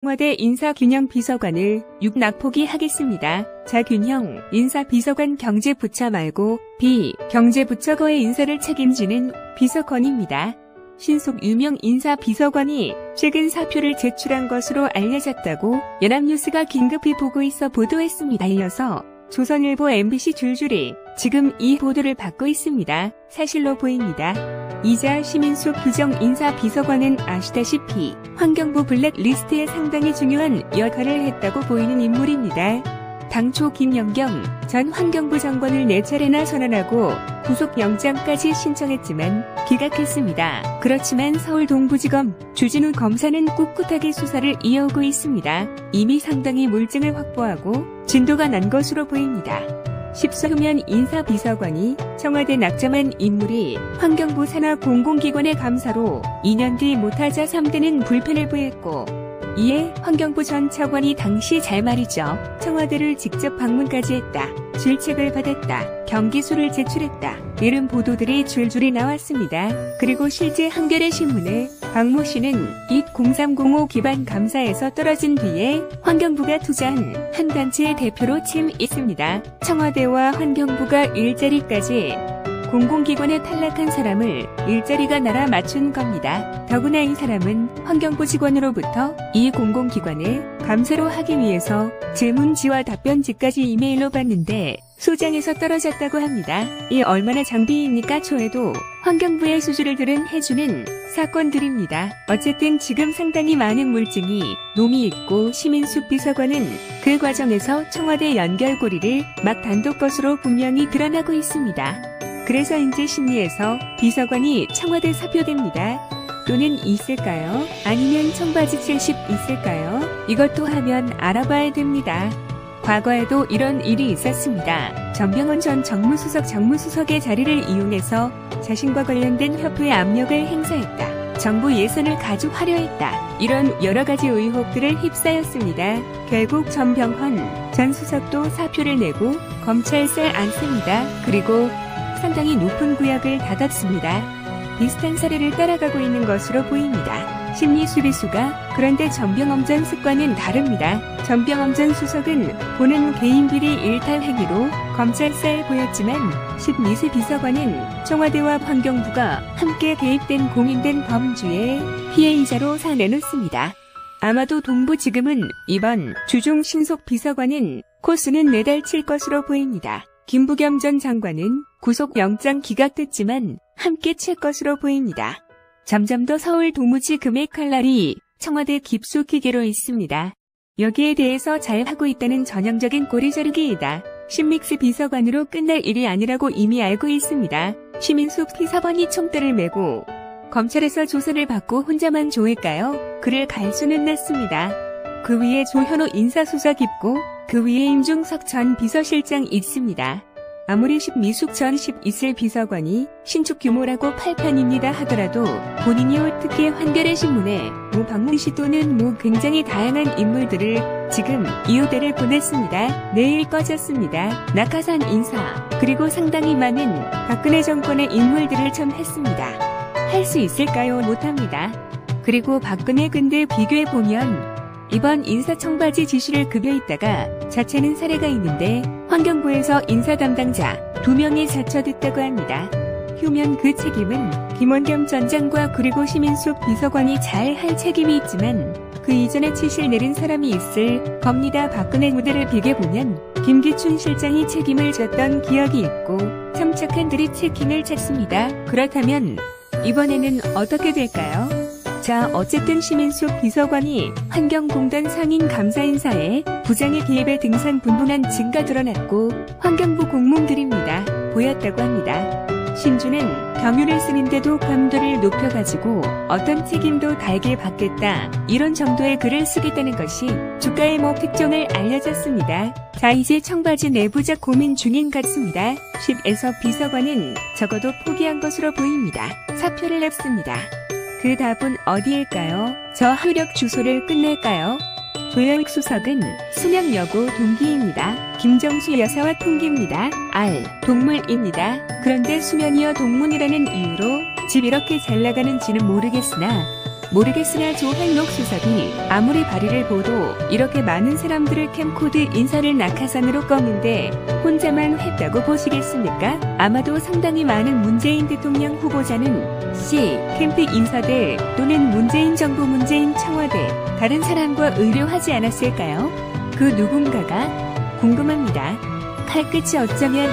청와대 인사균형비서관을 6낙폭이 하겠습니다. 자균형 인사비서관 경제부처 말고 경제부처거의 인사를 책임지는 비서관입니다. 신속 유명 인사비서관이 최근 사표를 제출한 것으로 알려졌다고 연합뉴스가 긴급히 보고 있어 보도했습니다. 이어서 조선일보, MBC 줄줄이 지금 이 보도를 받고 있습니다. 사실로 보입니다. 이자 시민숙 규정 인사비서관은 아시다시피 환경부 블랙리스트에 상당히 중요한 역할을 했다고 보이는 인물입니다. 당초 김연경 전 환경부 장관을 4차례나 선언하고 구속영장까지 신청했지만 기각했습니다. 그렇지만 서울 동부지검 주진우 검사는 꿋꿋하게 수사를 이어오고 있습니다. 이미 상당히 물증을 확보하고 진도가 난 것으로 보입니다. 14후면 인사비서관이 청와대 낙점한 인물이 환경부 산하 공공기관의 감사로 2년 뒤 못하자 3대는 불편을 보였고, 이에 환경부 전 차관이 당시 잘 말이죠. 청와대를 직접 방문까지 했다. 질책을 받았다. 경기수를 제출했다. 이런 보도들이 줄줄이 나왔습니다. 그리고 실제 한겨레 신문에 박모 씨는 이 0305 기반 감사에서 떨어진 뒤에 환경부가 투자한 한 단체의 대표로 있습니다. 청와대와 환경부가 일자리까지 공공기관에 탈락한 사람을 일자리가 나라 맞춘 겁니다. 더구나 이 사람은 환경부 직원으로부터 이 공공기관에 감사로 하기 위해서 질문지와 답변지까지 이메일로 받는데 소장에서 떨어졌다고 합니다. 이 얼마나 장비입니까? 초에도 환경부의 수주를 들은 해주는 사건들입니다. 어쨌든 지금 상당히 많은 물증이 놈이 있고 시민숙 비서관은 그 과정에서 청와대 연결고리를 막 단독 것으로 분명히 드러나고 있습니다. 그래서 이제 심리에서 비서관이 청와대 사표됩니다. 또는 있을까요? 아니면 청바지 70 있을까요? 이것도 하면 알아봐야 됩니다. 과거에도 이런 일이 있었습니다. 전병헌 전 정무수석의 자리를 이용해서 자신과 관련된 협회에 압력을 행사했다. 정부 예산을 가져가려 했다. 이런 여러 가지 의혹들을 휩싸였습니다. 결국 전병헌 전 수석도 사표를 내고 검찰살 안습니다. 그리고 상당히 높은 구역을 닫았습니다. 비슷한 사례를 따라가고 있는 것으로 보입니다. 심리 수비수가 그런데 전병헌 전 습관은 다릅니다. 전병헌 전 수석은 보는 개인 비리 일탈 행위로 검찰사에 보였지만 12세 비서관은 청와대와 환경부가 함께 개입된 공인된 범죄의 피해이자로 사내놓습니다. 아마도 동부지검은 이번 주중 신속 비서관은 코스는 내달 칠 것으로 보입니다. 김부겸 전 장관은 구속영장 기각됐지만 함께 칠 것으로 보입니다. 점점 더 서울 도무지검의 칼날이 청와대 깊숙이 개로 있습니다. 여기에 대해서 잘 하고 있다는 전형적인 꼬리자르기이다. 신믹스 비서관으로 끝날 일이 아니라고 이미 알고 있습니다. 시민숙 비서관이 총대를 메고 검찰에서 조사를 받고 혼자만 좋을까요? 그를 갈 수는 났습니다. 그 위에 조현오 인사수석 있고 그 위에 임중석 전 비서실장 있습니다. 아무리 신미숙 전 있을 비서관이 신축 규모라고 팔편입니다 하더라도 본인이 특히 한겨레 신문에 박문 씨 또는 굉장히 다양한 인물들을 지금 2호대를 보냈습니다. 내일 꺼졌습니다. 낙하산 인사 그리고 상당히 많은 박근혜 정권의 인물들을 첨했습니다. 할 수 있을까요? 못합니다. 그리고 박근혜 근데 비교해보면 이번 인사 청바지 지시를 급여했다가 자체는 사례가 있는데 환경부에서 인사 담당자 2명이 자처됐다고 합니다. 휴면 그 책임은 김원겸 전 장관 그리고 시민숙 비서관이 잘 할 책임이 있지만 그 이전에 지시를 내린 사람이 있을 겁니다. 박근혜 무대를 비교해보면 김기춘 실장이 책임을 졌던 기억이 있고 참착한 들이 체킹을 찼습니다. 그렇다면 이번에는 어떻게 될까요? 자, 어쨌든 시민숙 비서관이 환경공단 상인 감사 인사에 부장의 개입에 등산 분분한 증가 드러났고 환경부 공문들입니다. 보였다고 합니다. 신주는 경유를 쓰는데도 감도를 높여가지고 어떤 책임도 달게 받겠다. 이런 정도의 글을 쓰겠다는 것이 주가의 특종을 알려졌습니다. 자, 이제 청바지 내부적 고민 중인 같습니다. 10에서 비서관은 적어도 포기한 것으로 보입니다. 사표를 냈습니다. 그 답은 어디일까요? 저 효력 주소를 끝낼까요? 조영익 수석은 수명여고 동기입니다. 김정수 여사와 통기입니다. R. 동물입니다. 그런데 수면이여 동문이라는 이유로 집 이렇게 잘 나가는지는 모르겠으나 모르겠으나 조한록 수석이 아무리 발의를 보도 이렇게 많은 사람들을 캠코드 인사를 낙하산으로 껐는데 혼자만 했다고 보시겠습니까? 아마도 상당히 많은 문재인 대통령 후보자는 C 캠프 인사들 또는 문재인 정부 문재인 청와대 다른 사람과 의료하지 않았을까요? 그 누군가가 궁금합니다. 칼끝이 어쩌면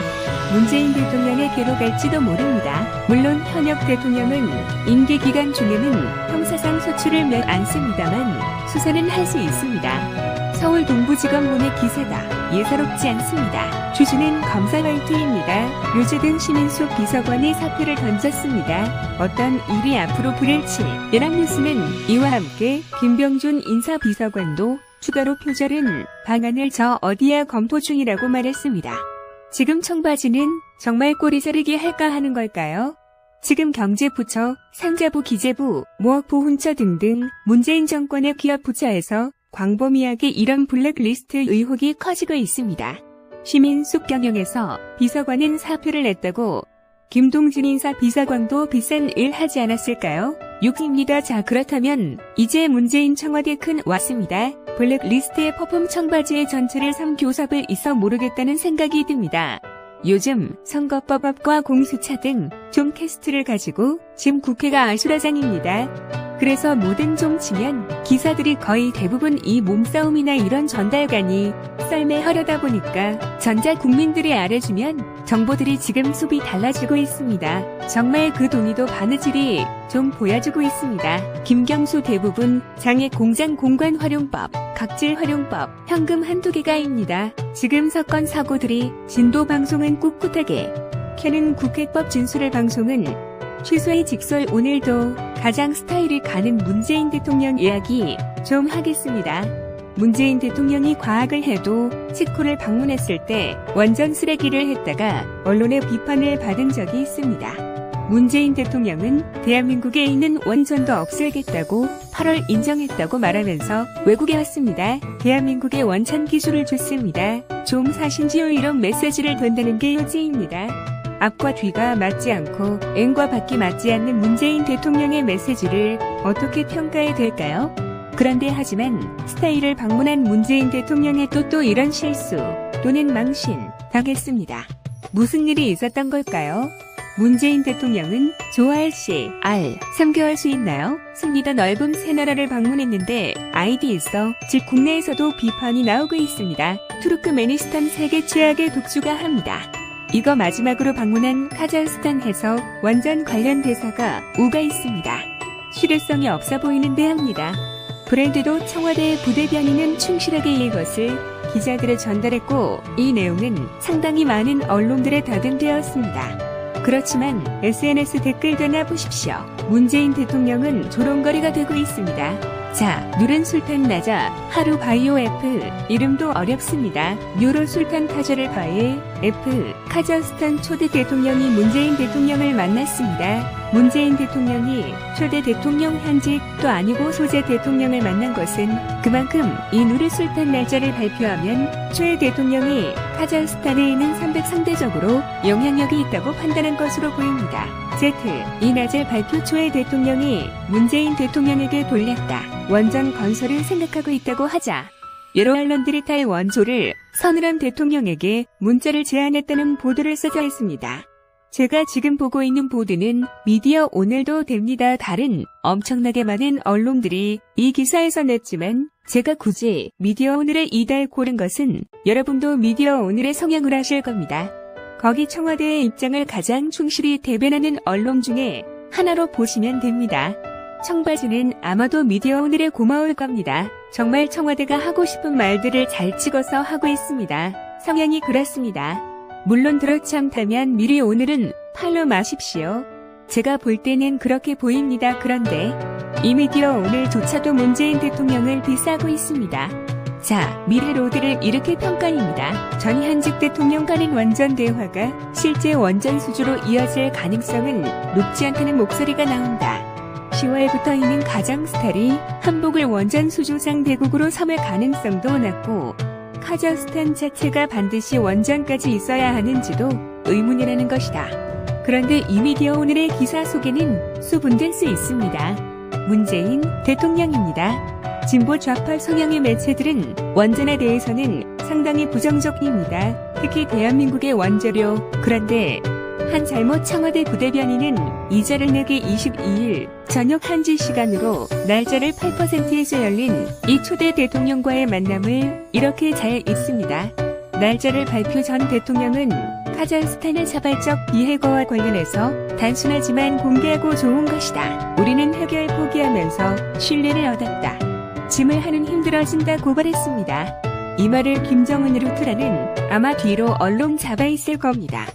문재인 대통령의 괴로 갈지도 모릅니다. 물론 현역 대통령은 임기 기간 중에는 형사상 소출을 몇 않습니다만 수사는 할 수 있습니다. 서울 동부지검문의 기세다. 예사롭지 않습니다. 주주는 검사 화이트입니다. 류재등 시민수 비서관이 사표를 던졌습니다. 어떤 일이 앞으로 불일지 연합뉴스는 이와 함께 김병준 인사비서관도 추가로 표절은 방안을 저 어디야 검토 중이라고 말했습니다. 지금 청바지는 정말 꼬리 자르기 할까 하는 걸까요? 지금 경제부처, 상자부 기재부, 모학보훈처 등등 문재인 정권의 기업 부처에서 광범위하게 이런 블랙리스트 의혹이 커지고 있습니다. 시민숙 경영에서 비서관은 사표를 냈다고 김동진 인사 비서관도 비싼 일 하지 않았을까요? 6입니다. 자, 그렇다면 이제 문재인 청와대 큰 왔습니다. 블랙리스트의 퍼폼 청바지의 전체를 3교섭을 있어 모르겠다는 생각이 듭니다. 요즘 선거법과 공수처 등 좀 캐스트를 가지고 지금 국회가 아수라장입니다. 그래서 뭐든 좀 치면 기사들이 거의 대부분 이 몸싸움이나 이런 전달관이 썰매 하려다 보니까 전자 국민들이 알아주면 정보들이 지금 숲이 달라지고 있습니다. 정말 그 돈이도 바느질이 좀 보여주고 있습니다. 김경수 대부분 장애 공장 공간 활용법, 각질 활용법, 현금 한두 개가입니다. 지금 사건 사고들이 진도 방송은 꿋꿋하게 캐는 국회법 진술을 방송은 취소의 직설. 오늘도 가장 스타일이 가는 문재인 대통령 이야기 좀 하겠습니다. 문재인 대통령이 과학을 해도 치코를 방문했을 때 완전 쓰레기를 했다가 언론의 비판을 받은 적이 있습니다. 문재인 대통령은 대한민국에 있는 원전도 없애겠다고 8월 인정했다고 말하면서 외국에 왔습니다. 대한민국에 원천 기술을 줬습니다. 좀 사신지요 이런 메시지를 던다는 게 요지입니다. 앞과 뒤가 맞지 않고 N과 밖이 맞지 않는 문재인 대통령의 메시지를 어떻게 평가해야 될까요? 그런데 하지만 스타일을 방문한 문재인 대통령의 또 이런 실수 또는 망신 당했습니다. 무슨 일이 있었던 걸까요? 문재인 대통령은 조알 씨, 3개월 수 있나요? 승리도 넓은 새 나라를 방문했는데 아이디 있어 즉 국내에서도 비판이 나오고 있습니다. 투르크메니스탄 세계 최악의 독주가 합니다. 이거 마지막으로 방문한 카자흐스탄에서 원전 관련 대사가 우가 있습니다. 실효성이 없어 보이는데 합니다. 브랜드도 청와대의 부대변인은 충실하게 이것을 기자들에 전달했고 이 내용은 상당히 많은 언론들에 다등되었습니다. 그렇지만 SNS 댓글들나 보십시오. 문재인 대통령은 조롱거리가 되고 있습니다. 자, 누른 술탄 나자 하루 바이오 F 이름도 어렵습니다. 묘로 술탄 타자를 바에 F 카자흐스탄 초대 대통령이 문재인 대통령을 만났습니다. 문재인 대통령이 초대 대통령 현직도 아니고 소재 대통령을 만난 것은 그만큼 이 누르술탄 날짜를 발표하면 초대 대통령이 카자흐스탄에 있는 303대적으로 영향력이 있다고 판단한 것으로 보입니다. Z. 이 낮에 발표 초에 대통령이 문재인 대통령에게 돌렸다. 원전 건설을 생각하고 있다고 하자 여러 언론들이 탈 원조를 서늘한 대통령에게 문자를 제안했다는 보도를 써져 있습니다. 제가 지금 보고 있는 보도는 미디어 오늘도 됩니다. 다른 엄청나게 많은 언론들이 이 기사에서 냈지만 제가 굳이 미디어 오늘의 이달 고른 것은 여러분도 미디어 오늘의 성향을 하실 겁니다. 거기 청와대의 입장을 가장 충실히 대변하는 언론 중에 하나로 보시면 됩니다. 청바지는 아마도 미디어 오늘에 고마울 겁니다. 정말 청와대가 하고 싶은 말들을 잘 찍어서 하고 있습니다. 성향이 그렇습니다. 물론 그렇지 않다면 미리 오늘은 팔로 마십시오. 제가 볼 때는 그렇게 보입니다. 그런데 이 미디어 오늘조차도 문재인 대통령을 비싸고 있습니다. 자, 미래로드를 이렇게 평가합니다. 전 현직 대통령 간의 원전 대화가 실제 원전 수주로 이어질 가능성은 높지 않다는 목소리가 나온다. 10월부터 이는 가장스탈이 한복을 원전 수주상 대국으로 삼을 가능성도 낮고 카자흐스탄 자체가 반드시 원전까지 있어야 하는지도 의문이라는 것이다. 그런데 이 미디어 오늘의 기사 속에는 수분될 수 있습니다. 문재인 대통령입니다. 진보 좌파 성향의 매체들은 원전에 대해서는 상당히 부정적입니다. 특히 대한민국의 원자료. 그런데 한 잘못 청와대 부대변인은 이자를 내기 22일 저녁 1시 시간으로 날짜를 8%에서 열린 이 초대 대통령과의 만남을 이렇게 잘 읽습니다. 날짜를 발표 전 대통령은 카자흐스탄의 자발적 비핵화와 관련해서 단순하지만 공개하고 좋은 것이다. 우리는 해결 포기하면서 신뢰를 얻었다. 짐을 하는 힘들어진다 고발했습니다. 이 말을 김정은 루트라는 아마 뒤로 언론 잡아 있을 겁니다.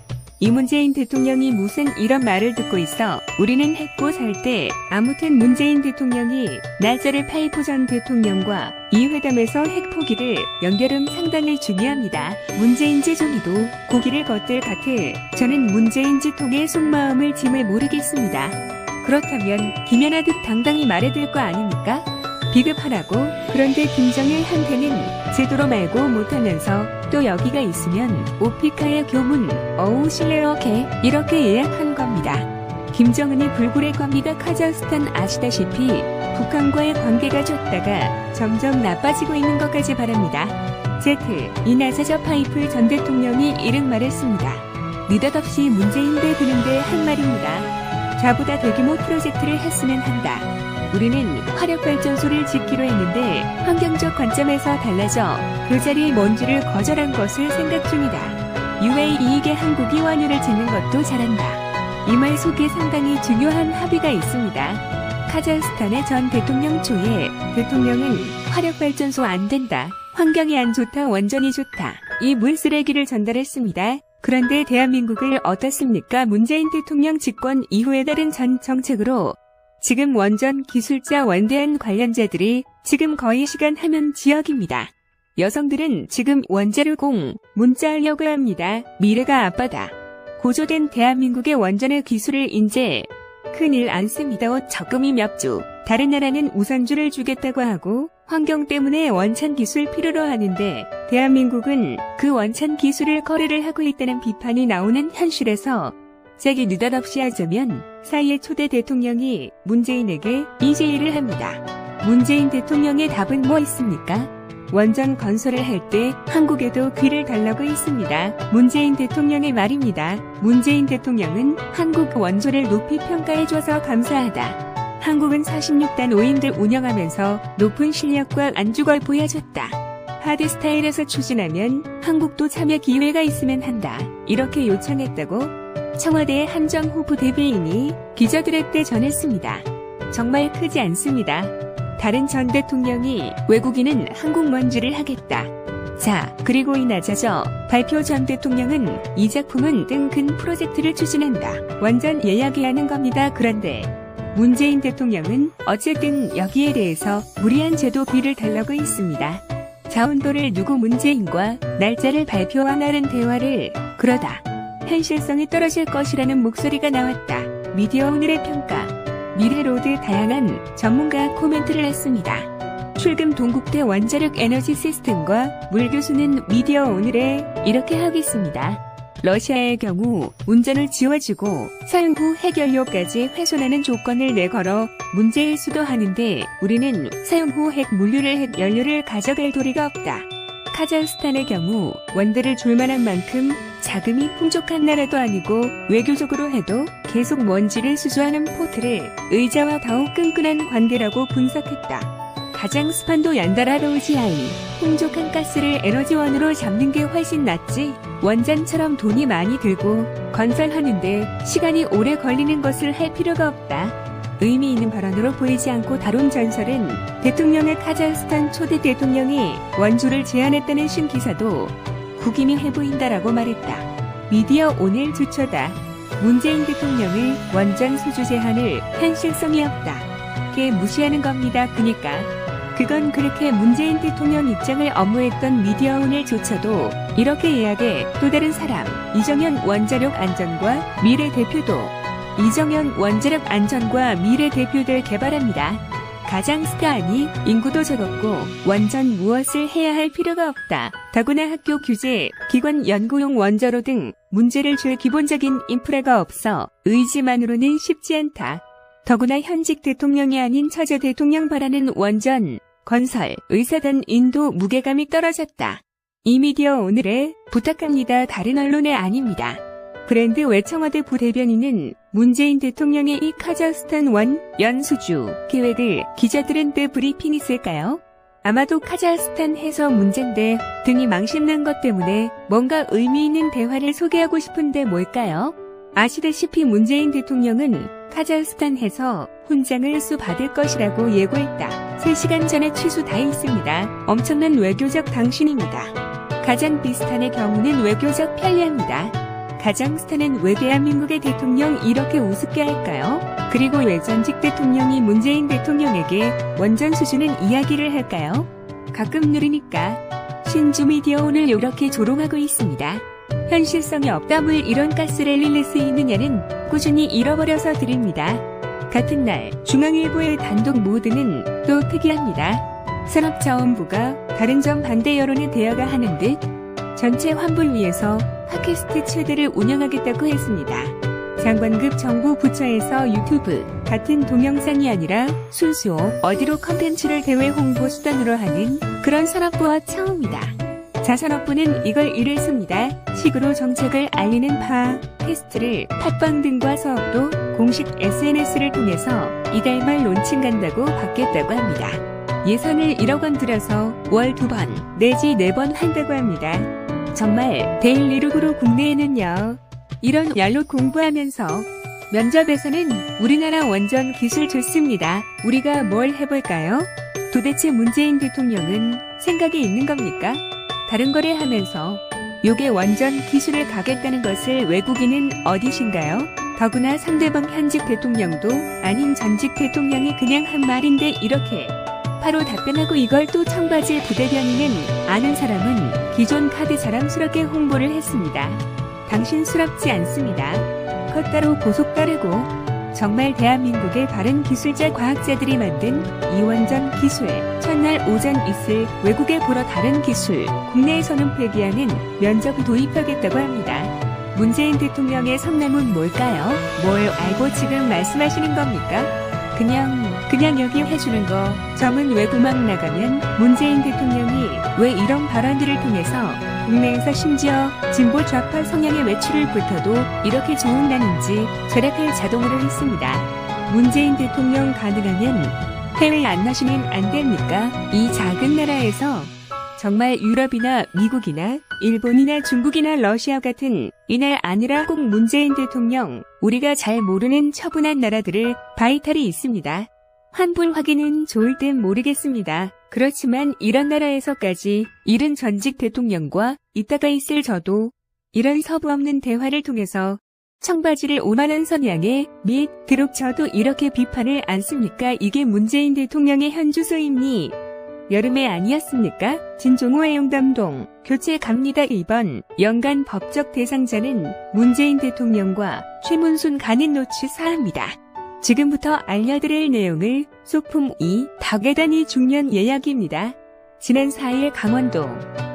이 문재인 대통령이 무슨 이런 말을 듣고 있어 우리는 했고 살 때 아무튼 문재인 대통령이 날짜를 8프 전 대통령과 이 회담에서 핵 포기를 연결음 상당히 중요합니다. 문재인지 종이도 고기를 걷들 같아 저는 문재인지 통의 속마음을 짐을 모르겠습니다. 그렇다면 김연아듯 당당히 말해댈 거 아닙니까? 비급하라고. 그런데 김정일한테는 제대로 말고 못하면서 또 여기가 있으면 오피카의 교문 어우 실례어게 이렇게 예약한 겁니다. 김정은이 불굴의 겁니다. 카자흐스탄 아시다시피 북한과의 관계가 좋다가 점점 나빠지고 있는 것까지 바랍니다. 이 나사저 파이프 전 대통령이 이른 말했습니다. 느닷없이 문재인 대 드는데 한 말입니다. 자보다 대규모 프로젝트를 했으면 한다. 우리는 화력발전소를 짓기로 했는데 환경적 관점에서 달라져 그 자리에 먼지를 거절한 것을 생각 중이다. UAE에게 한국이 완유를 짓는 것도 잘한다. 이 말 속에 상당히 중요한 합의가 있습니다. 카자흐스탄의 전 대통령 초에 대통령은 화력발전소 안 된다. 환경이 안 좋다. 원전이 좋다. 이 물쓰레기를 전달했습니다. 그런데 대한민국을 어떻습니까? 문재인 대통령 집권 이후에 다른 전 정책으로 지금 원전 기술자 원대한 관련자들이 지금 거의 시간 하면 지역입니다. 여성들은 지금 원자료 공 문자하려고 합니다. 미래가 아빠다. 고조된 대한민국의 원전의 기술을 인제 큰일 안 씁니다. 적금이 몇 주. 다른 나라는 우선주를 주겠다고 하고 환경 때문에 원천 기술 필요로 하는데 대한민국은 그 원천 기술을 거래를 하고 있다는 비판이 나오는 현실에서 짝이 느닷없이 하자면 사이의 초대 대통령이 문재인에게 이 제의를 합니다. 문재인 대통령의 답은 뭐 있습니까? 원전 건설을 할 때 한국에도 귀를 달라고 했습니다. 문재인 대통령의 말입니다. 문재인 대통령은 한국 원조를 높이 평가해줘서 감사하다. 한국은 46단 오임들 운영하면서 높은 실력과 안주걸 보여줬다. 하드스타일에서 추진하면 한국도 참여 기회가 있으면 한다. 이렇게 요청했다고 청와대의 한정호 부대변인이 기자들에게 전했습니다. 정말 크지 않습니다. 다른 전 대통령이 외국인은 한국 먼지를 하겠다. 자, 그리고 이 나자저 발표 전 대통령은 이 작품은 등 큰 프로젝트를 추진한다. 완전 예약해야 하는 겁니다. 그런데 문재인 대통령은 어쨌든 여기에 대해서 무리한 제도 비를 달라고 했습니다. 자원도를 두고 문재인과 날짜를 발표하라는 대화를 그러다 현실성이 떨어질 것이라는 목소리가 나왔다. 미디어 오늘의 평가. 미래로드 다양한 전문가 코멘트를 했습니다. 출금 동국대 원자력 에너지 시스템과 물교수는 미디어 오늘에 이렇게 하겠습니다. 러시아의 경우 운전을 지워주고 사용 후 핵연료까지 훼손하는 조건을 내걸어 문제일 수도 하는데 우리는 사용 후 핵 물류를 핵 연료를 가져갈 도리가 없다. 카자흐스탄의 경우 원대를 줄 만한 만큼 자금이 풍족한 나라도 아니고 외교적으로 해도 계속 먼지를 수주하는 포트를 의자와 더욱 끈끈한 관계라고 분석했다. 가장 스판도 연달아로우지 않은 풍족한 가스를 에너지원으로 잡는 게 훨씬 낫지. 원전처럼 돈이 많이 들고 건설하는데 시간이 오래 걸리는 것을 할 필요가 없다. 의미 있는 발언으로 보이지 않고 다룬 전설은 대통령의 카자흐스탄 초대 대통령이 원조를 제안했다는 신기사도 구김이해 보인다라고 말했다. 미디어 오늘 주초다. 문재인 대통령의 원전 수주 제한을 현실성이 없다. 게 무시하는 겁니다. 그니까 그건 그렇게 문재인 대통령 입장을 엄호했던 미디어 오늘조차도 이렇게 예약해 또 다른 사람 이정현 원자력 안전과 미래 대표도 이정현 원자력 안전과 미래 대표들 개발합니다. 가장 스타하니 인구도 적었고 원전 무엇을 해야 할 필요가 없다. 더구나 학교 규제, 기관 연구용 원자로 등 문제를 줄 기본적인 인프라가 없어 의지만으로는 쉽지 않다. 더구나 현직 대통령이 아닌 처제 대통령 바라는 원전, 건설, 의사단 인도 무게감이 떨어졌다. 이 미디어 오늘의 부탁합니다. 다른 언론의 아닙니다. 브랜드 외청와대 부대변인은 문재인 대통령의 이 카자흐스탄 연수주 계획을 기자들은 때 브리핑했을까요? 아마도 카자흐스탄 해서 문제인데 등이 망신난 것 때문에 뭔가 의미 있는 대화를 소개하고 싶은데 뭘까요? 아시다시피 문재인 대통령은 카자흐스탄에서 훈장을 수받을 것이라고 예고했다. 3시간 전에 취소 다 있습니다. 엄청난 외교적 당신입니다. 카자흐스탄의 경우는 외교적 편리합니다. 카자흐스탄은 왜 대한민국의 대통령 이렇게 우습게 할까요? 그리고 왜 전직 대통령이 문재인 대통령에게 원전 수준은 이야기를 할까요? 가끔 누리니까. 신주미디어 오늘 이렇게 조롱하고 있습니다. 현실성이 없다 물 이런 가스를 일릴 수 있느냐는 꾸준히 잃어버려서 드립니다. 같은 날 중앙일보의 단독 모드는 또 특이합니다. 산업자원부가 다른 점 반대 여론에 대화가 하는 듯 전체 환불 위해서 팟캐스트 최대를 운영하겠다고 했습니다. 장관급 정부 부처에서 유튜브 같은 동영상이 아니라 순수 어디로 컨텐츠를 대외 홍보 수단으로 하는 그런 산업부와 처음이다. 자산업부는 이걸 이를 씁니다. 식으로 정책을 알리는 팟캐스트를 팟빵 등과 서업도 공식 SNS를 통해서 이달 말 론칭 간다고 받겠다고 합니다. 예산을 1억 원 들여서 월 2번 내지 4번 한다고 합니다. 정말 데일리룩으로 국내에는요. 이런 얄로 공부하면서 면접에서는 우리나라 원전 기술 좋습니다. 우리가 뭘 해볼까요? 도대체 문재인 대통령은 생각이 있는 겁니까? 다른 거를 하면서 요게 원전 기술을 가겠다는 것을 외국인은 어디신가요? 더구나 상대방 현직 대통령도 아닌 전직 대통령이 그냥 한 말인데 이렇게 바로 답변하고 이걸 또 청바지 부대변인은 아는 사람은 기존 카드 자랑스럽게 홍보를 했습니다. 당신스럽지 않습니다. 컷따로 고속 따르고 정말 대한민국의 바른 기술자 과학자들이 만든 이원전 기술 첫날 오전 있을 외국에 보러 다른 기술 국내에서는 폐기하는 면접을 도입하겠다고 합니다. 문재인 대통령의 성남은 뭘까요? 뭘 알고 지금 말씀하시는 겁니까? 그냥 여기 해주는 거 점은 외국막 나가면 문재인 대통령이 왜 이런 발언들을 통해서 국내에서 심지어 진보 좌파 성향의 외출을부터도 이렇게 좋은다는지 절약할 자동으로 했습니다. 문재인 대통령 가능하면 해외 안 나시면 안 됩니까? 이 작은 나라에서 정말 유럽이나 미국이나 일본이나 중국이나 러시아 같은 이날 아니라 꼭 문재인 대통령 우리가 잘 모르는 처분한 나라들을 바이탈이 있습니다. 환불 확인은 좋을 땐 모르겠습니다. 그렇지만 이런 나라에서까지 이른 전직 대통령과 있다가 있을 저도 이런 서부 없는 대화를 통해서 청바지를 5만원 선양에 및 비록 저도 이렇게 비판을 않습니까? 이게 문재인 대통령의 현주소입니? 여름에 아니었습니까? 진종호 애용담동 교체 갑니다. 이번 연간 법적 대상자는 문재인 대통령과 최문순 간인 노치 사합니다. 지금부터 알려드릴 내용을 소품 2 닭에다니 중년 예약입니다. 지난 4일 강원도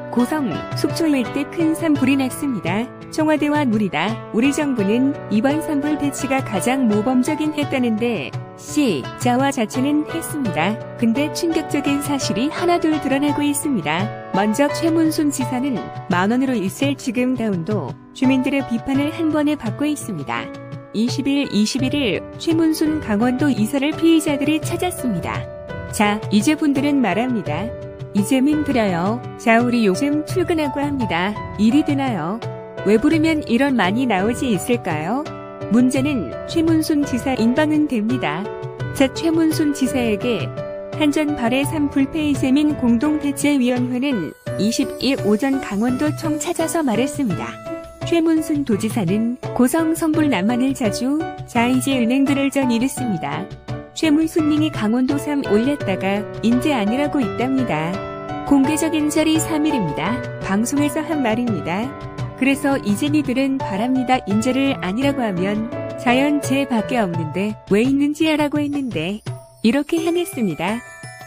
고성 속초 일대 큰 산불이 났습니다. 청와대와 물이다. 우리 정부는 이번 산불 배치가 가장 모범적인 했다는데 시자와 자체는 했습니다. 근데 충격적인 사실이 하나둘 드러나고 있습니다. 먼저 최문순 지사는 만원으로 있을 지금 다운도 주민들의 비판을 한 번에 받고 있습니다. 21일 최문순 강원도 이사를 피의자들이 찾았습니다. 자, 이제 분들은 말합니다. 이재민 드려요. 자, 우리 요즘 출근하고 합니다. 일이 되나요? 왜 부르면 이런 많이 나오지 있을까요? 문제는 최문순 지사 인방은 됩니다. 자, 최문순 지사에게 한전 발해 산불 폐의세민 공동대책위원회는 20일 오전 강원도청 찾아서 말했습니다. 최문순 도지사는 고성 선불 난만을 자주 자이지 은행들을 전 이랬습니다. 최문순님이 강원도 3 올렸다가 인제 아니라고 있답니다. 공개적인 자리 3일입니다. 방송에서 한 말입니다. 그래서 이제 니들은 바랍니다. 인재를 아니라고 하면 자연재해밖에 없는데 왜 있는지 하라고 했는데 이렇게 해냈습니다.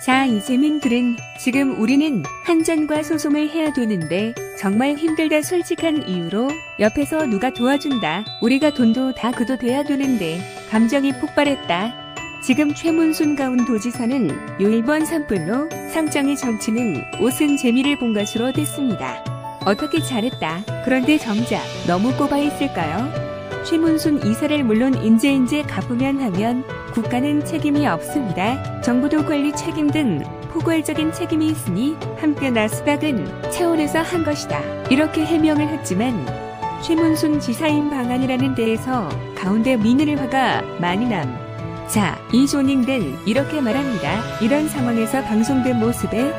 자, 이재민들은 지금 우리는 한전과 소송을 해야 되는데 정말 힘들다 솔직한 이유로 옆에서 누가 도와준다. 우리가 돈도 다 그도 돼야 되는데 감정이 폭발했다. 지금 최문순 가운도지사는 요 1번 산불로 상장의 정치는 옷은 재미를 본 것으로 됐습니다. 어떻게 잘했다. 그런데 정작 너무 꼽아있을까요? 최문순 이사를 물론 인제 갚으면 하면 국가는 책임이 없습니다. 정부도 관리 책임 등 포괄적인 책임이 있으니 한편 나스닥은 차원에서 한 것이다. 이렇게 해명을 했지만 최문순 지사임 방안이라는 데에서 가운데 미늘의 화가 많이 남. 자, 이 조닝된 이렇게 말합니다. 이런 상황에서 방송된 모습에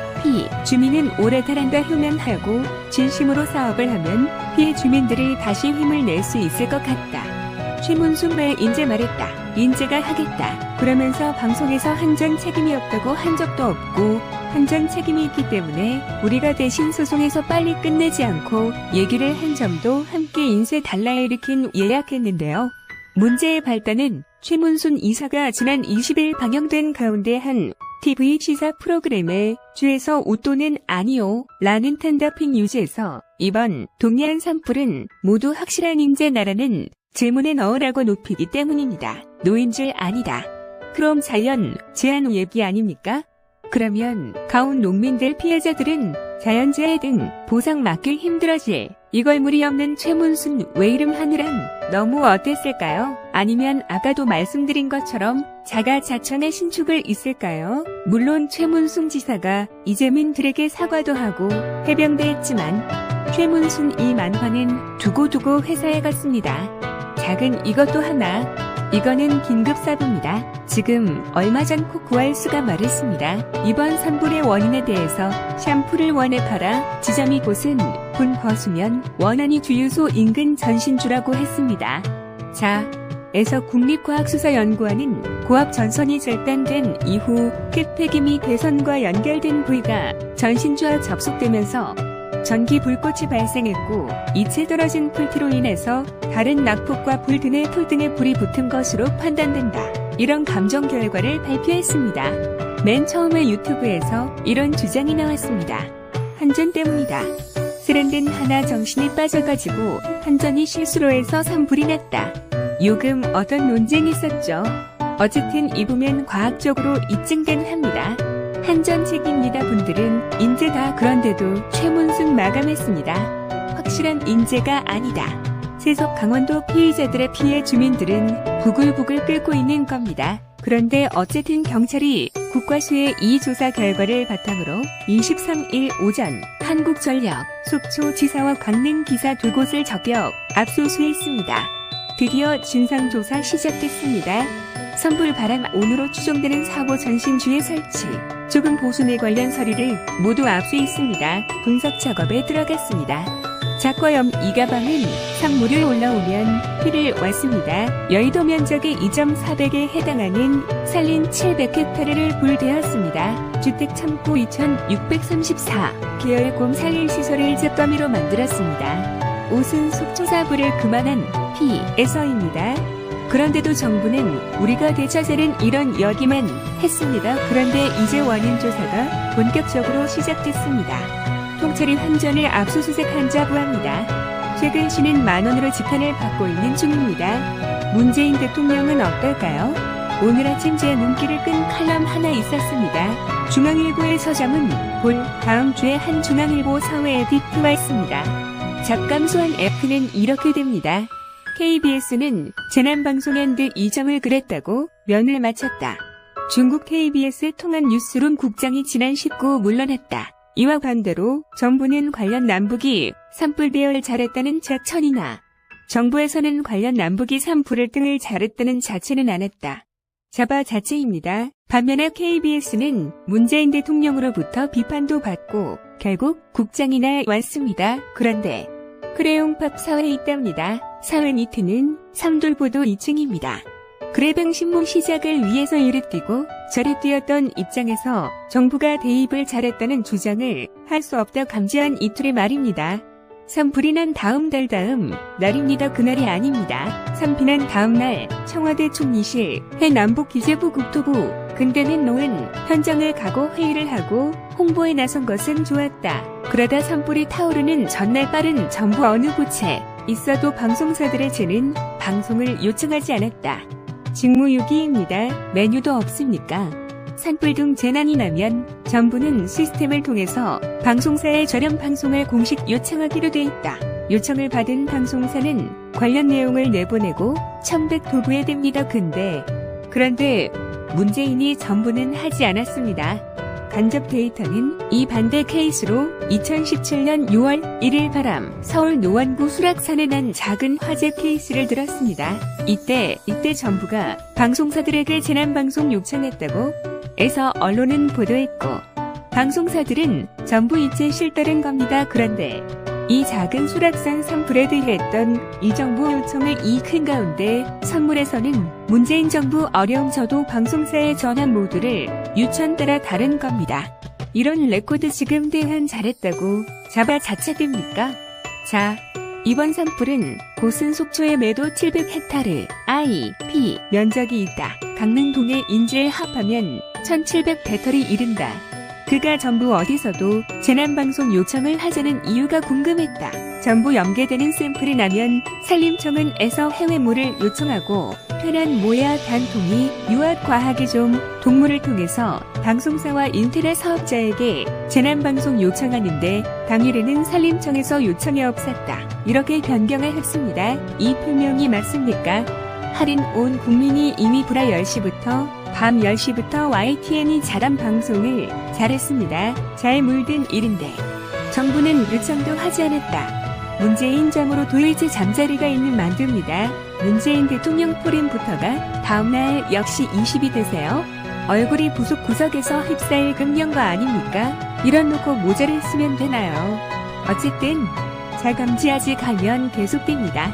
주민은 오래 달한다 효면하고 진심으로 사업을 하면 피해 주민들이 다시 힘을 낼 수 있을 것 같다. 최문순 왜 인제 말했다. 인제가 하겠다. 그러면서 방송에서 한전 책임이 없다고 한 적도 없고 한전 책임이 있기 때문에 우리가 대신 소송해서 빨리 끝내지 않고 얘기를 한 점도 함께 인쇄 달라에 일으킨 예약했는데요. 문제의 발단은 최문순 이사가 지난 20일 방영된 가운데 한 TV 시사 프로그램에 주에서 웃도는 아니요 라는 탄다핑 뉴스에서 이번 동해안 산불은 모두 확실한 인재 나라는 질문에 넣으라고 높이기 때문입니다. 노인줄 아니다. 그럼 자연 재한 예비 아닙니까? 그러면 가온 농민들 피해자들은 자연재해 등 보상 맡길 힘들어질 이걸 무리 없는 최문순 외이름 하늘은 너무 어땠을까요? 아니면 아까도 말씀드린 것처럼 자가자천의 신축을 있을까요? 물론 최문순 지사가 이재민들에게 사과도 하고 해병대 했지만 최문순 이 만화는 두고두고 회사에 갔습니다. 작은 이것도 하나. 이거는 긴급사부입니다. 지금 얼마 전 코쿠알수가 말했습니다. 이번 산불의 원인에 대해서 샴푸를 원해파라. 지점 이곳은 군 거수면 원안이 주유소 인근 전신주라고 했습니다. 자, 에서 국립과학수사연구원은 고압 전선이 절단된 이후 캣폐기미 배선과 연결된 부위가 전신주와 접속되면서 전기 불꽃이 발생했고 이체 떨어진 풀티로 인해서 다른 낙폭과 불 등의 불이 붙은 것으로 판단된다. 이런 감정 결과를 발표했습니다. 맨 처음에 유튜브에서 이런 주장이 나왔습니다. 한전 때문이다. 세련된 하나 정신이 빠져가지고 한전이 실수로 해서 산불이 났다. 요금 어떤 논쟁이 있었죠. 어쨌든 입으면 과학적으로 입증된 합니다. 한전 책임니다 분들은 인재다. 그런데도 최문순 마감했습니다. 확실한 인재가 아니다. 세속 강원도 피해자들의 피해 주민들은 부글부글 끓고 있는 겁니다. 그런데 어쨌든 경찰이 국과수의 이 조사 결과를 바탕으로 23일 오전 한국전력, 속초지사와 광능기사 두 곳을 적격, 압수수색했습니다. 드디어 진상조사 시작됐습니다. 산불 바람 온으로 추정되는 사고 전신주의 설치, 조금 보수내 관련 서류를 모두 압수했습니다. 분석 작업에 들어갔습니다. 작과염 이 가방은 상물을 올라오면 피를 왔습니다. 여의도 면적의 2.400에 해당하는 산린 700헥타르를 불대었습니다. 주택 창고 2634, 계열곰 산림시설을 잿더미로 만들었습니다. 옷은 속초사불을 그만한 피에서입니다. 그런데도 정부는 우리가 되찾으는 이런 이야기만 했습니다. 그런데 이제 원인 조사가 본격적으로 시작됐습니다. 경찰이 한전을 압수수색한 자부합니다. 최근 시는 만원으로 직한을 받고 있는 중입니다. 문재인 대통령은 어떨까요? 오늘 아침 제 눈길을 끈 칼럼 하나 있었습니다. 중앙일보의 서점은 다음 주에 한 중앙일보 사회 에디트가 있습니다. 작감소한 F는 이렇게 됩니다. KBS는 재난방송연대 이정을 그랬다고 면을 마쳤다. 중국 KBS 통한 뉴스룸 국장이 지난 19일 물러났다. 이와 반대로 정부는 관련 남북이 산불 대응을 잘했다는 자천이나 정부에서는 관련 남북이 산불을 등을 잘했다는 자체는 안 했다. 자체입니다. 반면에 KBS는 문재인 대통령으로부터 비판도 받고 결국 국장이나 왔습니다. 그런데 크레용팝 사회에 있답니다. 사회 니트는 삼돌보도 2층입니다. 그래병신문 시작을 위해서 이를 뛰고 저를 뛰었던 입장에서 정부가 대입을 잘했다는 주장을 할 수 없다 감지한 이틀의 말입니다. 산불이 난 다음 날입니다. 그날이 아닙니다. 산비 난 다음 날 청와대 총리실 해남북기재부 국토부 근대는 노은 현장을 가고 회의를 하고 홍보에 나선 것은 좋았다. 그러다 산불이 타오르는 전날 빠른 정부 어느 부채 있어도 방송사들의 죄는 방송을 요청하지 않았다. 직무유기입니다. 메뉴도 없습니까? 산불 등 재난이 나면 정부는 시스템을 통해서 방송사에 저렴 방송을 공식 요청하기로 돼 있다. 요청을 받은 방송사는 관련 내용을 내보내고 첨백 도구에 댑니다. 그런데 문재인이 전부는 하지 않았습니다. 간접 데이터는 이 반대 케이스로 2017년 6월 1일 바람 서울 노원구 수락산에 난 작은 화재 케이스를 들었습니다. 이때 정부가 방송사들에게 재난방송 요청했다고 해서 언론은 보도했고 방송사들은 전부 이제 실떠른 겁니다. 그런데 이 작은 수락산 산불에 대했던 이 정부 요청을 이 큰 가운데 선물에서는 문재인 정부 어려움져도 방송사의 전환 모두를 유천 따라 다른 겁니다. 이런 레코드 지금 대한 잘했다고 자바자차됩니까? 자, 이번 산불은 고슨 속초의 매도 700헥타르 IP 면적이 있다. 강릉동의 인질 합하면 1700배터리 이른다. 그가 전부 어디서도 재난방송 요청을 하자는 이유가 궁금했다. 전부 연계되는 샘플이 나면 산림청은에서 해외물을 요청하고 편한 모야 단통이 유압과학이 좀 동물을 통해서 방송사와 인터넷 사업자에게 재난방송 요청하는데 당일에는 산림청에서 요청이 없었다. 이렇게 변경을 했습니다. 이 표명이 맞습니까? 할인 온 국민이 이미 불화 10시부터 밤 10시부터 YTN이 잘한 방송을 잘했습니다. 잘 물든 일인데 정부는 요청도 하지 않았다. 문재인 잠으로 도일제 잠자리가 있는 만두입니다. 문재인 대통령 포림부터가 다음날 역시 20이 되세요. 얼굴이 부속 구석에서 휩싸일 금연거 아닙니까? 이런 놓고 모자를 쓰면 되나요? 어쨌든 자감지하지 가면 계속됩니다.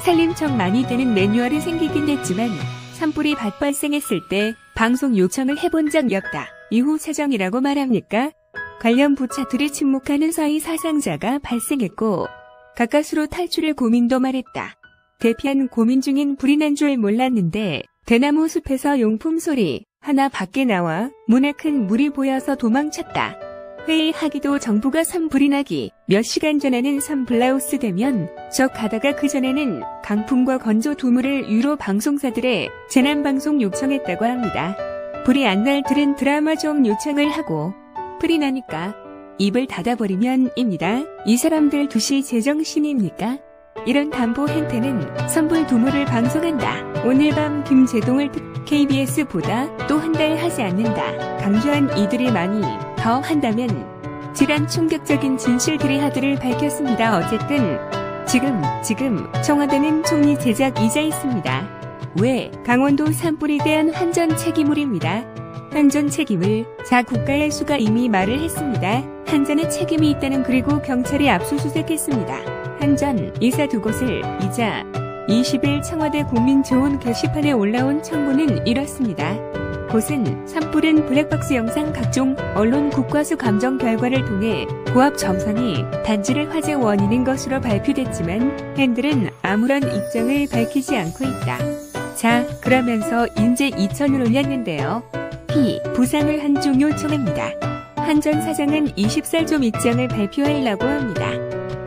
산림청 많이 되는 매뉴얼이 생기긴 했지만 산불이 발생했을 때 방송 요청을 해본 적이 없다. 이후 사정이라고 말합니까? 관련 부처들이 침묵하는 사이 사상자가 발생했고 가까스로 탈출을 고민도 말했다. 대피한 고민 중인 불이 난 줄 몰랐는데 대나무 숲에서 용품 소리 하나 밖에 나와 문에 큰 물이 보여서 도망쳤다. 회의하기도 정부가 산불이 나기 몇 시간 전에는 선블라우스 되면 저 가다가 그 전에는 강풍과 건조 두물을 유로 방송사들의 재난방송 요청했다고 합니다. 불이 안 날 들은 드라마 좀 요청을 하고 불이 나니까 입을 닫아버리면입니다. 이 사람들 두시 제정신입니까? 이런 담보 행태는 선불 두물을 방송한다. 오늘 밤 김제동을 KBS보다 또 한 달 하지 않는다. 강조한 이들이 많이 더 한다면 질환 충격적인 진실들이 하들을 밝혔습니다. 어쨌든 지금 청와대는 총리 제작 이자 있습니다. 왜? 강원도 산불에 대한 한전 책임물입니다. 한전 책임을 자 국가의 수가 이미 말을 했습니다. 한전의 책임이 있다는 그리고 경찰이 압수수색했습니다. 한전 이사 두 곳을 이자 20일 청와대 국민조언 게시판에 올라온 청구는 이렇습니다. 곳은 산불은 블랙박스 영상 각종 언론 국과수 감정 결과를 통해 고압 정상이 단지를 화재 원인인 것으로 발표됐지만 팬들은 아무런 입장을 밝히지 않고 있다. 자, 그러면서 인제 2천을 올렸는데요. 부상을 한 중 요청합니다. 한전 사장은 20살 좀 입장을 발표하려고 합니다.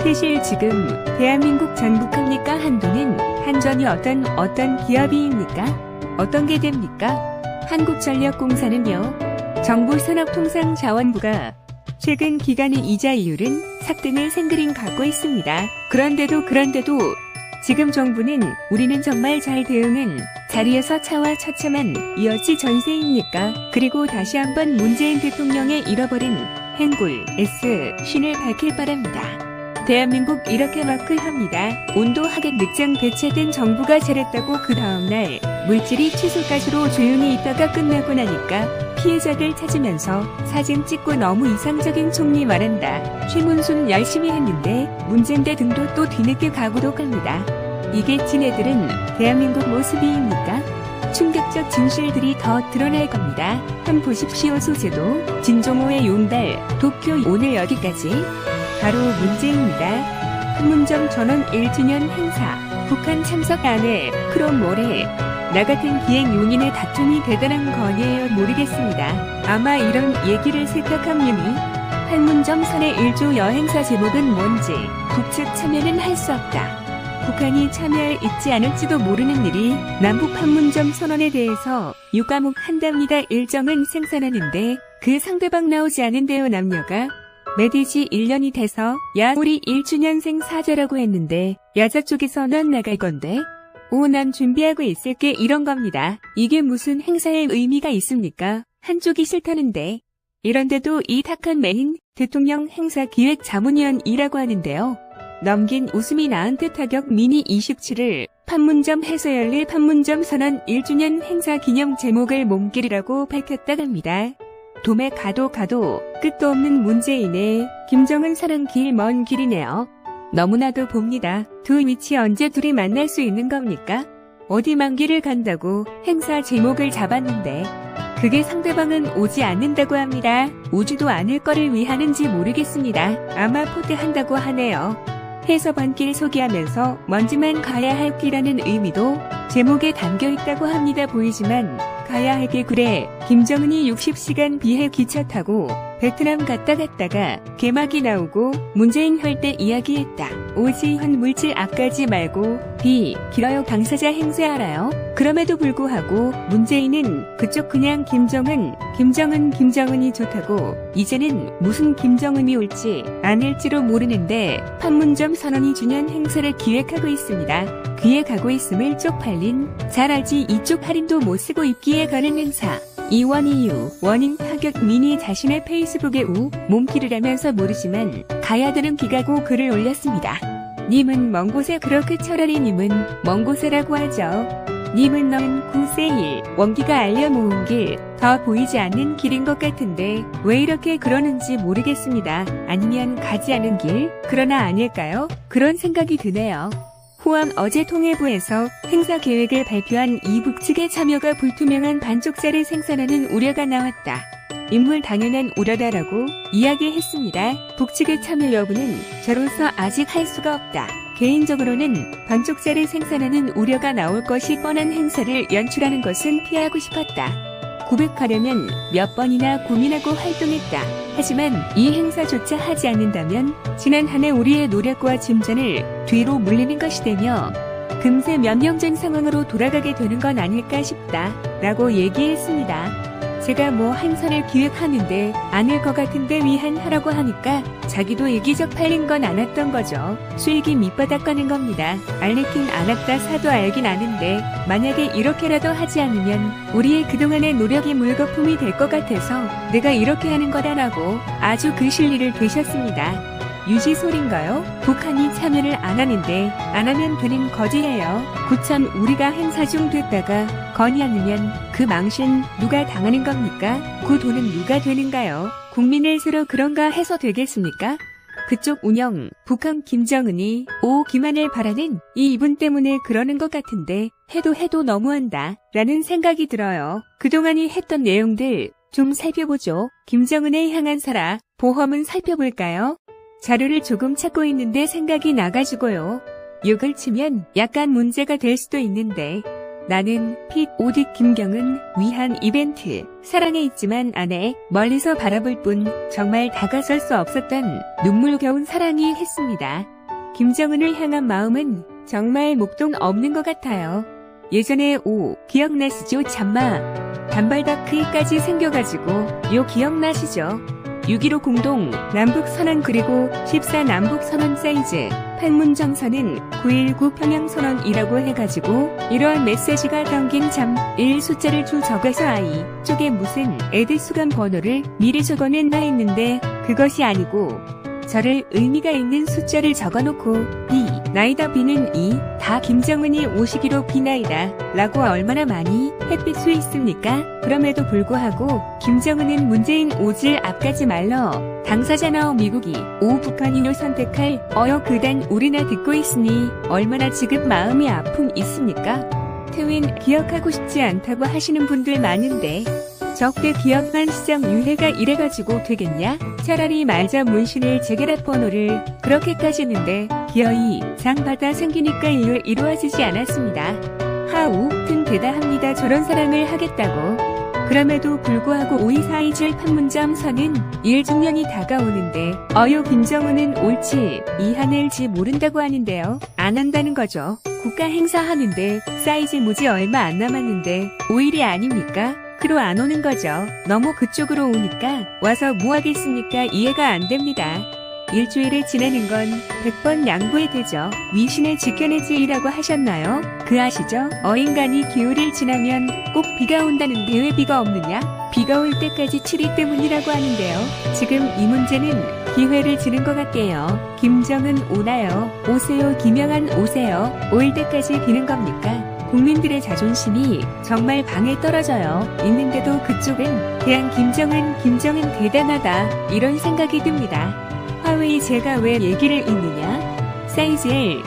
사실 지금 대한민국 전북합니까? 한도는 한전이 어떤 기업이입니까? 어떤 게 됩니까? 한국전력공사는요. 정부 산업통상자원부가 최근 기간의 이자 이율은 삭등을 생그림 갖고 있습니다. 그런데도 지금 정부는 우리는 정말 잘 대응은 자리에서 차와 처참한 이어지 전세입니까? 그리고 다시 한번 문재인 대통령의 잃어버린 행굴 신을 밝힐 바랍니다. 대한민국 이렇게 마크합니다. 온도 하객 늑장 배치된 정부가 잘했다고 그 다음날 물질이 취소가지로 조용히 있다가 끝나고 나니까 피해자를 찾으면서 사진 찍고 너무 이상적인 총리 말한다. 최문순 열심히 했는데 문제인데 등도 또 뒤늦게 가고도 갑니다. 이게 지네들은 대한민국 모습이입니까? 충격적 진실들이 더 드러날 겁니다. 한번 보십시오. 소재도 진종호의 용달 도쿄 오늘 여기까지. 바로 문제입니다. 판문점 전원 1주년 행사 북한 참석 안에 크롬 모레 나 같은 기행 용인의 다툼이 대단한 거니에요. 모르겠습니다. 아마 이런 얘기를 생각한 분이 판문점 산의 1조 여행사 제목은 뭔지 북측 참여는 할 수 없다. 북한이 참여할 있지 않을지도 모르는 일이 남북 판문점 선언에 대해서 6과목 한답니다. 일정은 생산하는데 그 상대방 나오지 않은데요. 남녀가 매디지 1년이 돼서 야 우리 1주년생 사죄라고 했는데 여자 쪽에서 넌 나갈 건데 오 난 준비하고 있을게 이런 겁니다. 이게 무슨 행사의 의미가 있습니까? 한쪽이 싫다는데. 이런데도 이 탁한 매인 대통령 행사 기획 자문위원이라고 하는데요. 넘긴 웃음이 나은듯 타격 미니 27을 판문점 해서 열릴 판문점 선언 1주년 행사 기념 제목을 몸길이라고 밝혔다고 합니다. 도매 가도 끝도 없는 문재인의 김정은 사랑 길 먼 길이네요. 너무나도 봅니다. 두 위치 언제 둘이 만날 수 있는 겁니까? 어디 먼 길을 간다고 행사 제목을 잡았는데 그게 상대방은 오지 않는다고 합니다. 오지도 않을 거를 왜 하는지 모르겠습니다. 아마 포대한다고 하네요. 해서 번길 소개하면서 먼지만 가야 할 길이라는 의미도 제목에 담겨 있다고 합니다. 보이지만 가야 할 게 그래. 김정은이 60시간 비해 기차 타고 베트남 갔다가 개막이 나오고 문재인 혈때 이야기했다. 오지현 물질 앞까지 말고 B 길어요. 당사자 행세 알아요? 그럼에도 불구하고 문재인은 그쪽 그냥 김정은이 좋다고 이제는 무슨 김정은이 올지 아닐지로 모르는데 판문점 선언 2주년 행사를 기획하고 있습니다. 귀에 가고 있음을 쪽팔린 잘 알지 이쪽 할인도 못 쓰고 입기에 가는 행사. 이원 이유 원인 타격 미니 자신의 페이스북에 몸길을 하면서 모르지만 가야 되는 기가고 글을 올렸습니다. 님은 먼 곳에 그렇게 차라리 님은 먼 곳에라고 하죠. 님은 넌 구세일 원기가 알려 모은 길 더 보이지 않는 길인 것 같은데 왜 이렇게 그러는지 모르겠습니다. 아니면 가지 않은 길? 그러나 아닐까요? 그런 생각이 드네요. 호암 어제 통일부에서 행사 계획을 발표한 이북 측의 참여가 불투명한 반쪽짜리 생산하는 우려가 나왔다. 인물 당연한 우려다라고 이야기했습니다. 북측의 참여 여부는 저로서 아직 할 수가 없다. 개인적으로는 반쪽짜리 생산하는 우려가 나올 것이 뻔한 행사를 연출하는 것은 피하고 싶었다. 고백하려면 몇 번이나 고민하고 활동했다. 하지만 이 행사조차 하지 않는다면 지난 한 해 우리의 노력과 짐전을 뒤로 물리는 것이 되며 금세 면명전 상황으로 돌아가게 되는 건 아닐까 싶다. 라고 얘기했습니다. 제가 뭐 행사를 기획하는데 아닐 것 같은데 위한하라고 하니까 자기도 이기적 팔린 건 않았던 거죠. 수익이 밑바닥 가는 겁니다. 알리긴 않았다 사도 알긴 아는데 만약에 이렇게라도 하지 않으면 우리의 그동안의 노력이 물거품이 될 것 같아서 내가 이렇게 하는 거다라고 아주 그 실리를 되셨습니다. 유지솔인가요? 북한이 참여를 안 하는데 안 하면 되는 거지예요. 구천 우리가 행사 중 됐다가 건의하면 그 망신 누가 당하는 겁니까? 그 돈은 누가 되는가요? 국민을 새로 그런가 해서 되겠습니까? 그쪽 운영, 북한 김정은이 기만을 바라는 이 이분 때문에 그러는 것 같은데 해도 너무한다 라는 생각이 들어요. 그동안이 했던 내용들 좀 살펴보죠. 김정은에 향한 사라 보험은 살펴볼까요? 자료를 조금 찾고 있는데 생각이 나가지고요. 욕을 치면 약간 문제가 될 수도 있는데 나는 핏 오딕 김경은 위한 이벤트 사랑에 있지만 안에 멀리서 바라볼 뿐 정말 다가설 수 없었던 눈물겨운 사랑이 했습니다. 김정은을 향한 마음은 정말 목동 없는 것 같아요. 예전에 기억나시죠? 참마 단발다크까지 생겨가지고 기억나시죠? 6.15 공동 남북선언 그리고 14 남북선언 사이즈 판문점선은 9.19 평양선언이라고 해가지고 이러한 메시지가 담긴 1 숫자를 줄 적어서 I 쪽에 무슨 에드수감 번호를 미리 적어냈나 했는데 그것이 아니고 저를 의미가 있는 숫자를 적어놓고 B 나이다 B는 다 김정은이 오시기로 B나이다 라고 얼마나 많이 햇빛 수 있습니까? 그럼에도 불구하고 김정은은 문재인 오질 앞까지 말러 당사자나 미국이 북한인을 선택할 그단 우리나 듣고 있으니 얼마나 지금 마음이 아픔 있습니까? 트윈 기억하고 싶지 않다고 하시는 분들 많은데 적대 기억만 시정 유해가 이래가지고 되겠냐? 차라리 말자 문신을 재결합 번호를 그렇게까지 했는데 기어이 장받아 생기니까 이루어지지 않았습니다. 하우 튼 대다합니다. 저런 사랑을 하겠다고 그럼에도 불구하고 오이 사이즈의 판문점 선은 1주년이 다가오는데 어요 김정은은 옳지 이하늘지 모른다고 하는데요. 안 한다는 거죠. 국가 행사하는데 사이즈 무지 얼마 안 남았는데 5일이 아닙니까? 그로 안 오는 거죠. 너무 그쪽으로 오니까 와서 뭐 하겠습니까? 이해가 안 됩니다. 일주일을 지내는 건 100번 양보해야 되죠. 위신을 지켜내지라고 하셨나요? 그 아시죠? 어인간이 기후를 지나면 꼭 비가 온다는데 왜 비가 없느냐? 비가 올 때까지 추리 때문이라고 하는데요. 지금 이 문제는 기회를 주는 것 같게요. 김정은 오나요? 오세요. 김영한 오세요. 올 때까지 비는 겁니까? 국민들의 자존심이 정말 방에 떨어져요. 있는데도 그쪽은 그냥 김정은 대단하다 이런 생각이 듭니다. 화웨이 제가 왜 얘기를 읽느냐? 사이즈 L, 2,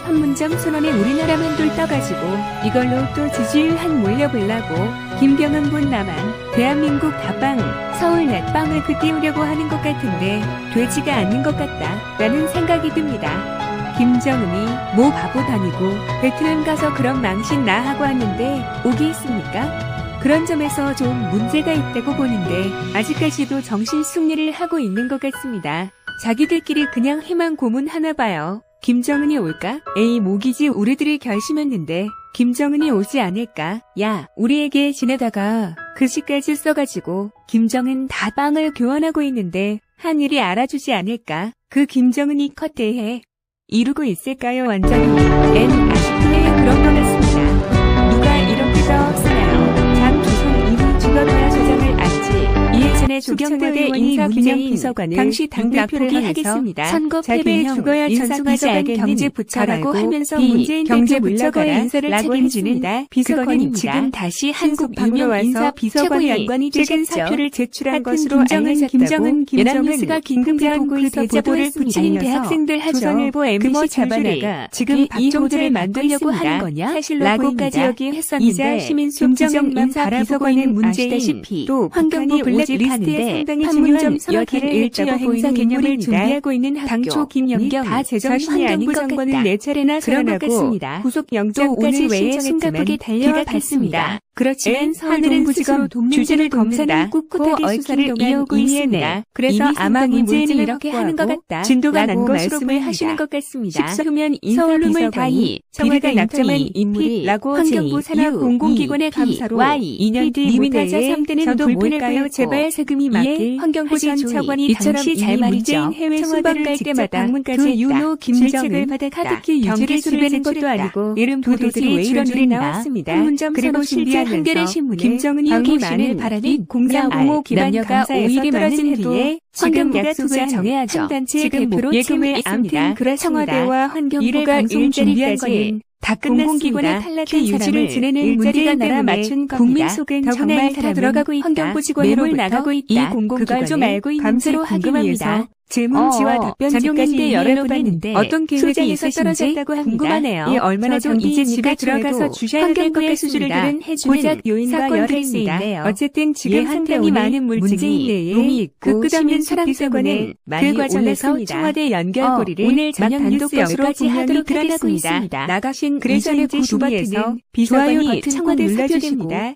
판문점 선언에 우리나라만 돌 떠가지고 이걸로 또 지지율 한 몰려보려고 김경은 분 나만 대한민국 다빵 서울넷 빵을 그 띄우려고 하는 것 같은데 되지가 않는 것 같다라는 생각이 듭니다. 김정은이 뭐 바보 다니고 베트남 가서 그런 망신 나 하고 왔는데 오기 있습니까? 그런 점에서 좀 문제가 있다고 보는데 아직까지도 정신 승리를 하고 있는 것 같습니다. 자기들끼리 그냥 희망 고문하나 봐요. 김정은이 올까? 에이 모기지 우리들이 결심했는데 김정은이 오지 않을까? 야 우리에게 지내다가 글씨까지 써가지고 김정은 다 빵을 교환하고 있는데 한일이 알아주지 않을까? 그 김정은이 컷대해 이루고 있을까요? 완전히 아쉽게 그런 것 같습니다. 누가 이렇게 써쓰나요? 장조선 이후 죽어둬야 조정을 앉지. 이해전에 조경대 인사균형 비서관을 당시 당대표를 하겠습니다. 선거 패배에 죽어야 전송하지 알겠는 경제부처라고 하면서 문재인 경제부처의 인사를 책임지는 비서관이 지금 다시 한국방으로 와서 비서관 연관이 되신 사표를 제출한 것으로 알려졌다고 연합뉴스가 긴급한 그 대자보를 붙이는 대학생들 하죠. 조선일보 MBC 잡아나가 지금 박종들을 만들려고 하는 거냐? 라고까지 여기했었는데 김정은 비서관의 문제이시피 또 환경부 블랙리스트에 상당히 중요한 여기를 일주여 행사 개념을 준비하고 있는 학교 당초 김연경 다 제정신이 아닌 장관을 4차례나 소환하고 구속 영장까지 외에 숨가쁘게 달려갔습니다. 그렇지만 서울동부지검 주제를 검사는 꿋꿋하게 수사를 이어오고 있습니다. 그래서 아마 문제는 이렇게 하는 것 같다. 진도가 난 것으로 하시는 것 같습니다. 식사하면 서울룸을 다이 청와대 낙점한 인물이라고 환경부 산하 공공기관의 감사로 2년 뒤 리미나자 3대는 돌변할까요? 제발 세금이 맞게 환경부 전 차관이 당시 잘 말이죠. 해외 순방 갈 때마다 방문까지 윤호 김정을 받았다. 카드키 유지를 수배는 것도 아니고 이름 도둑들이 왜 이러는 나왔습니다. 그리고 실제 한겨레 신문에 김정은이 방문만을 바라는 공상공모 기반녀가 5일이 떨어진 뒤에 환경 약속을 정해야죠. 한 단체 대표로 예금을 암튼 청와대와 환경부가 일자리까지 다 끝났습니다. 그 유지를 지내는 문제가 나라 맞춘 겁니다. 국민 속은 정말 다 들어가고 있다. 환경부 직원으로 나가고 있다. 이 그걸 좀 알고 있는지 감사로 궁금합니다. 질문지와 답변지까지 열어봤는데 어떤 계획에서 떨어졌다고 합니다. 궁금하네요. 이 얼마나 좀 이제 집에 들어가서 주셔야 될 것 같습니다. 고작 요인과 열일인데요. 어쨌든 지금 상당히 많은 물증이 룸이 있고 끝없는 사랑비서관은 그 과정에서 청와대 연결고리를 오늘 저녁 뉴스여로 분명히 드러나고 있습니다. 나가신 그래서는 구두바트는 비서관이 청와대 사표됩니다.